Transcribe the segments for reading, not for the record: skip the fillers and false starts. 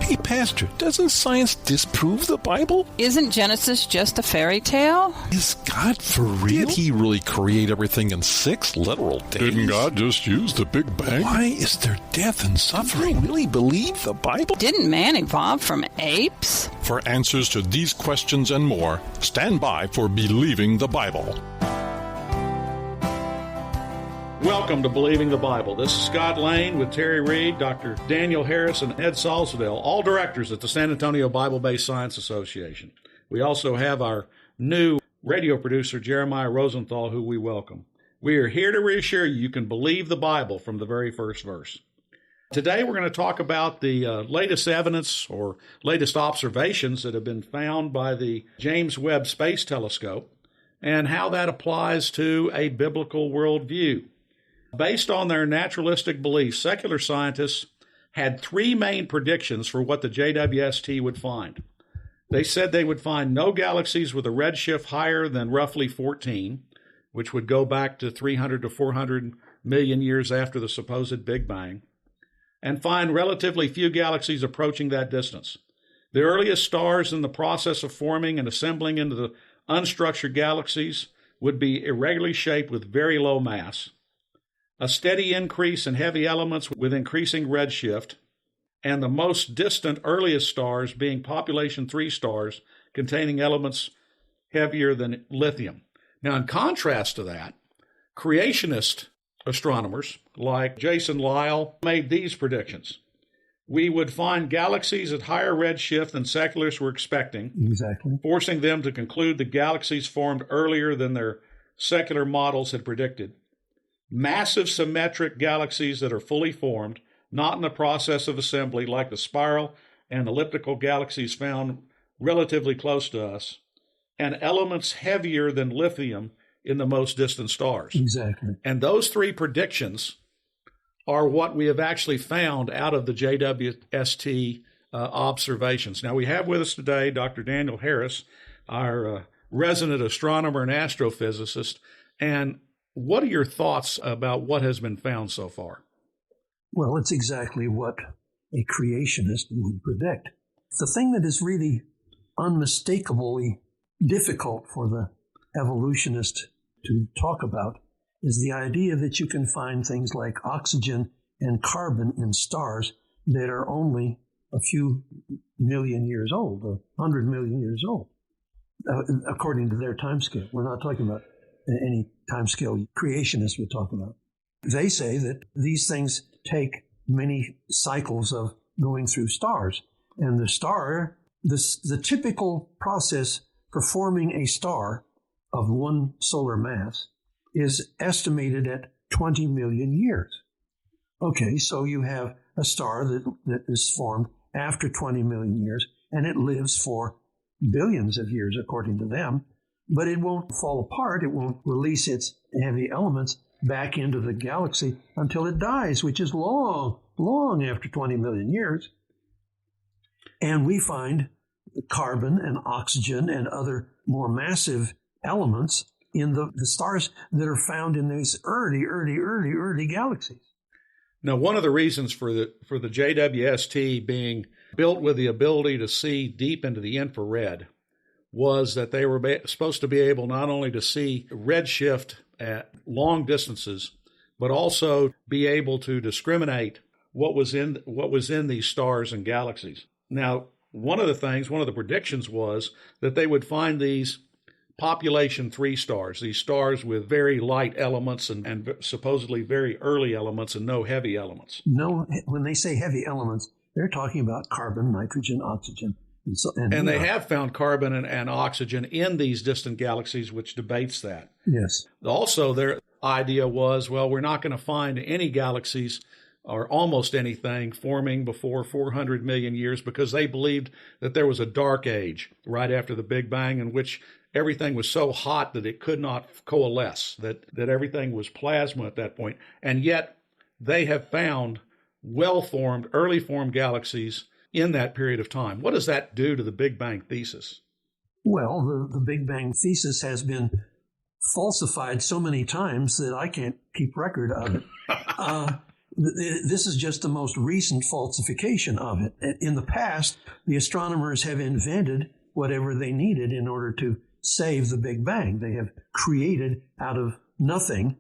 Hey, Pastor, doesn't science disprove the Bible? Isn't Genesis just a fairy tale? Is God for real? Did he really create everything in 6 literal days? Didn't God just use the Big Bang? Why is there death and suffering? Do you really believe the Bible? Didn't man evolve from apes? For answers to these questions and more, stand by for Believing the Bible. Welcome to Believing the Bible. This is Scott Lane with Terry Reed, Dr. Daniel Harris, and Ed Salsadale, all directors at the San Antonio Bible-Based Science Association. We also have our new radio producer, Jeremiah Rosenthal, who we welcome. We are here to reassure you you can believe the Bible from the very first verse. Today we're going to talk about the latest evidence or latest observations that have been found by the James Webb Space Telescope and how that applies to a biblical worldview. Based on their naturalistic beliefs, secular scientists had 3 main predictions for what the JWST would find. They said they would find no galaxies with a redshift higher than roughly 14, which would go back to 300 to 400 million years after the supposed Big Bang, and find relatively few galaxies approaching that distance. The earliest stars in the process of forming and assembling into the unstructured galaxies would be irregularly shaped with very low mass, a steady increase in heavy elements with increasing redshift, and the most distant earliest stars being population 3 stars containing elements heavier than lithium. Now, in contrast to that, creationist astronomers like Jason Lisle made these predictions. We would find galaxies at higher redshift than secularists were expecting, forcing them to conclude the galaxies formed earlier than their secular models had predicted. Massive symmetric galaxies that are fully formed, not in the process of assembly like the spiral and elliptical galaxies found relatively close to us, and elements heavier than lithium in the most distant stars. Exactly. And those 3 predictions are what we have actually found out of the JWST observations. Now, we have with us today Dr. Daniel Harris, our resident astronomer and astrophysicist, and what are your thoughts about what has been found so far? Well, it's exactly what a creationist would predict. The thing that is really unmistakably difficult for the evolutionist to talk about is the idea that you can find things like oxygen and carbon in stars that are only a few million years old, 100 million years old, according to their time scale. We're not talking about any time scale creationists would talk about. They say that these things take many cycles of going through stars. And the typical process for forming a star of one solar mass is estimated at 20 million years. Okay, so you have a star that is formed after 20 million years, and it lives for billions of years, according to them. But it won't fall apart. It won't release its heavy elements back into the galaxy until it dies, which is long, long after 20 million years. And we find carbon and oxygen and other more massive elements in the stars that are found in these early galaxies. Now, one of the reasons for the JWST being built with the ability to see deep into the infrared was that they were supposed to be able not only to see redshift at long distances, but also be able to discriminate what was in these stars and galaxies. Now, one of the predictions was that they would find these population 3 stars, these stars with very light elements and supposedly very early elements and no heavy elements. No, when they say heavy elements, they're talking about carbon, nitrogen, oxygen. And they have found carbon and oxygen in these distant galaxies, which debates that. Yes. Also, their idea was, well, we're not going to find any galaxies or almost anything forming before 400 million years because they believed that there was a dark age right after the Big Bang in which everything was so hot that it could not coalesce, that everything was plasma at that point. And yet they have found well-formed, early-formed galaxies in that period of time. What does that do to the Big Bang thesis? Well, the Big Bang thesis has been falsified so many times that I can't keep record of it. this is just the most recent falsification of it. In the past, the astronomers have invented whatever they needed in order to save the Big Bang. They have created out of nothing.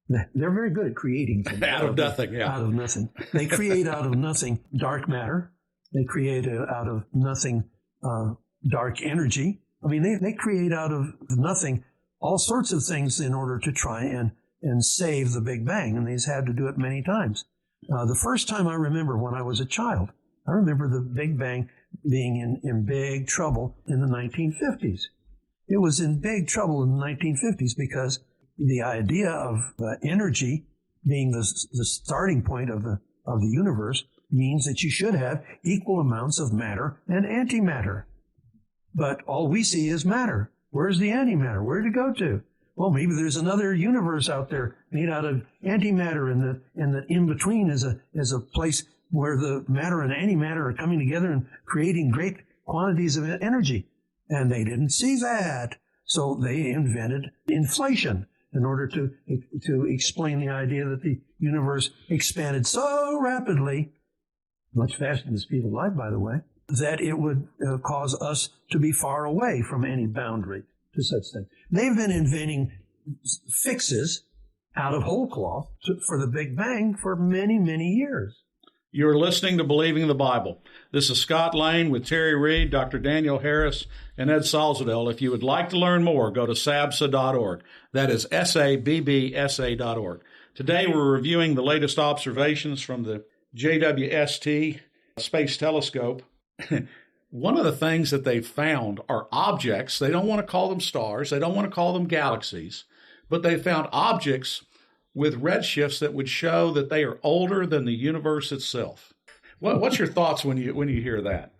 They're very good at creating things. Out of nothing, yeah. Out of nothing. They create out of nothing dark matter. They create out of nothing dark energy. I mean, they create out of nothing all sorts of things in order to try and save the Big Bang, and they've had to do it many times. The first time I remember when I was a child, I remember the Big Bang being in big trouble in the 1950s. It was in big trouble in the 1950s because the idea of energy being the starting point of the universe means that you should have equal amounts of matter and antimatter. But all we see is matter. Where's the antimatter? Where did it go to? Well, maybe there's another universe out there made out of antimatter, and the in between is a place where the matter and antimatter are coming together and creating great quantities of energy. And they didn't see that, so they invented inflation in order to explain the idea that the universe expanded so rapidly, much faster than the speed of light, by the way, that it would cause us to be far away from any boundary to such things. They've been inventing fixes out of whole cloth for the Big Bang for many, many years. You're listening to Believing the Bible. This is Scott Lane with Terry Reed, Dr. Daniel Harris, and Ed Salzadell. If you would like to learn more, go to sabsa.org. That is sabbsa.org. Today we're reviewing the latest observations from the JWST Space Telescope. One of the things that they've found are objects. They don't want to call them stars. They don't want to call them galaxies. But they found objects with redshifts that would show that they are older than the universe itself. What's your thoughts when you hear that?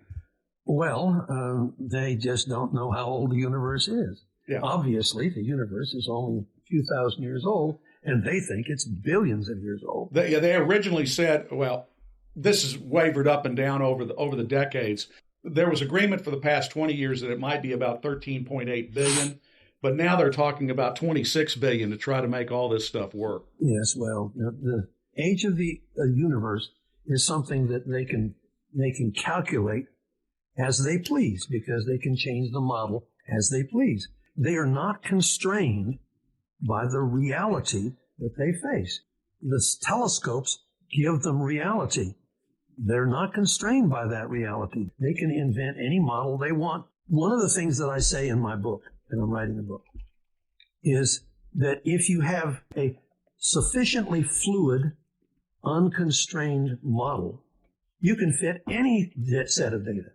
Well, they just don't know how old the universe is. Yeah. Obviously, the universe is only a few thousand years old, and they think it's billions of years old. They originally said, well, this has wavered up and down over the decades. There was agreement for the past 20 years that it might be about 13.8 billion, but now they're talking about 26 billion to try to make all this stuff work. Yes, well, the age of the universe is something that they can calculate as they please, because they can change the model as they please. They are not constrained by the reality that they face. The telescopes give them reality. They're not constrained by that reality. They can invent any model they want. One of the things that I say in my book, and I'm writing a book, is that if you have a sufficiently fluid, unconstrained model, you can fit any set of data.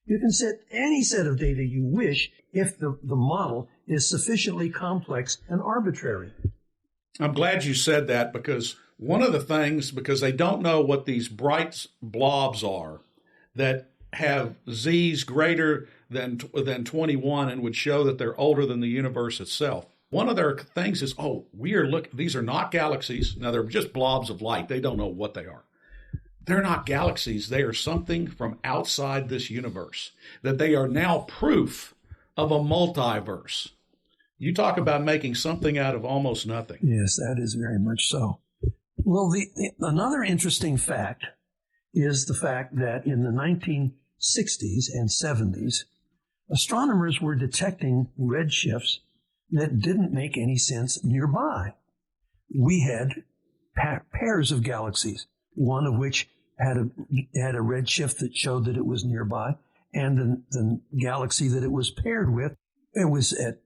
You can set any set of data you wish if the model is sufficiently complex and arbitrary. I'm glad you said that, because one of the things, because they don't know what these bright blobs are that have Z's greater than 21 and would show that they're older than the universe itself. One of their things is, these are not galaxies. Now, they're just blobs of light. They don't know what they are. They're not galaxies. They are something from outside this universe, that they are now proof of a multiverse. You talk about making something out of almost nothing. Yes, that is very much so. Well, another interesting fact is the fact that in the 1960s and 70s, astronomers were detecting redshifts that didn't make any sense nearby. We had pairs of galaxies, one of which had a redshift that showed that it was nearby, and the galaxy that it was paired with, it was at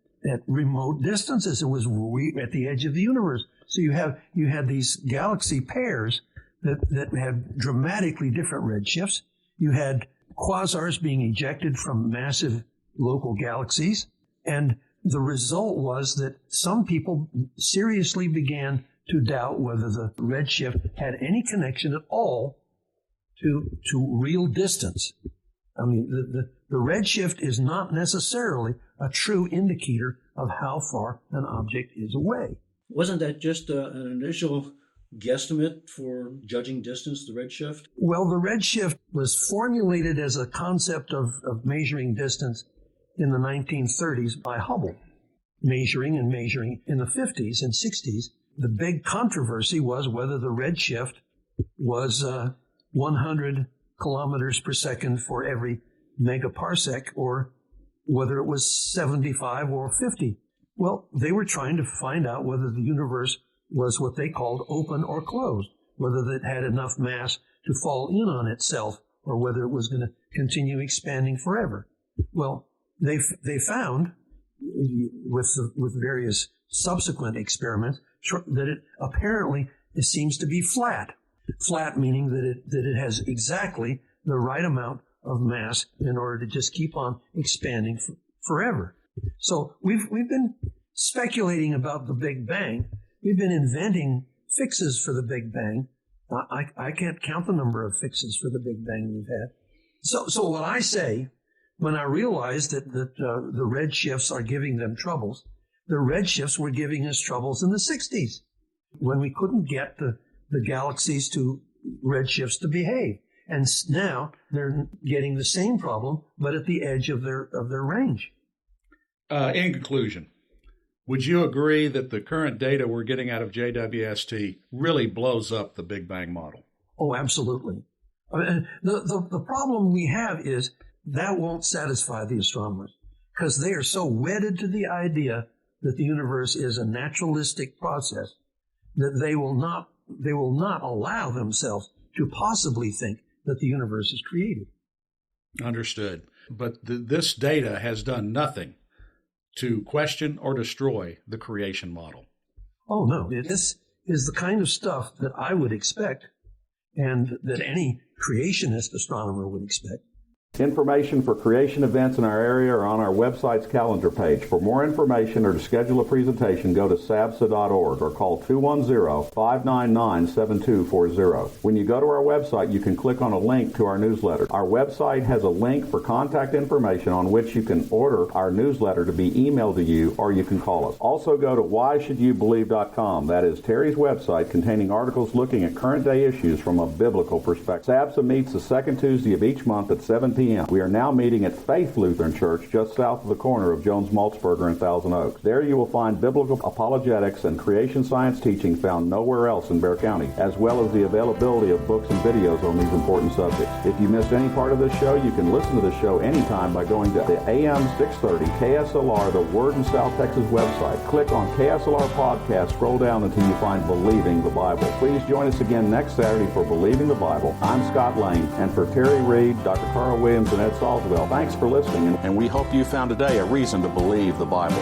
remote distances. It was at the edge of the universe. So you had these galaxy pairs that had dramatically different redshifts. You had quasars being ejected from massive local galaxies, and the result was that some people seriously began to doubt whether the redshift had any connection at all to real distance. I mean, the redshift is not necessarily a true indicator of how far an object is away. Wasn't that just an initial guesstimate for judging distance, the redshift? Well, the redshift was formulated as a concept of measuring distance in the 1930s by Hubble. Measuring in the 50s and 60s, the big controversy was whether the redshift was 100 kilometers per second for every megaparsec, or whether it was 75 or 50. Well, they were trying to find out whether the universe was what they called open or closed, whether it had enough mass to fall in on itself, or whether it was going to continue expanding forever. Well, they found with various subsequent experiments that it seems to be flat. Flat meaning that it has exactly the right amount of mass in order to just keep on expanding forever. So we've been speculating about the Big Bang. We've been inventing fixes for the Big Bang. I can't count the number of fixes for the Big Bang we've had. So what I say, when I realized that the redshifts are giving them troubles, the redshifts were giving us troubles in the 60s when we couldn't get the galaxies to redshifts to behave. And now they're getting the same problem, but at the edge of their range. In conclusion, would you agree that the current data we're getting out of JWST really blows up the Big Bang model? Oh, absolutely. The problem we have is that won't satisfy the astronomers because they are so wedded to the idea that the universe is a naturalistic process that they will not allow themselves to possibly think that the universe is created. Understood. But this data has done nothing to question or destroy the creation model. Oh, no. This is the kind of stuff that I would expect and that any creationist astronomer would expect. Information for creation events in our area are on our website's calendar page. For more information or to schedule a presentation, go to sabsa.org or call 210-599-7240. When you go to our website, you can click on a link to our newsletter. Our website has a link for contact information on which you can order our newsletter to be emailed to you, or you can call us. Also go to whyshouldyoubelieve.com. That is Terry's website containing articles looking at current day issues from a biblical perspective. SABSA meets the second Tuesday of each month at 7 p.m. We are now meeting at Faith Lutheran Church just south of the corner of Jones Maltzberger and Thousand Oaks. There you will find biblical apologetics and creation science teaching found nowhere else in Bexar County, as well as the availability of books and videos on these important subjects. If you missed any part of this show, you can listen to the show anytime by going to the AM 630 KSLR, the Word in South Texas website. Click on KSLR Podcast, scroll down until you find Believing the Bible. Please join us again next Saturday for Believing the Bible. I'm Scott Lane, and for Terry Reed, Dr. Carl Williams, and Ed Salzwell, thanks for listening, and we hope you found today a reason to believe the Bible.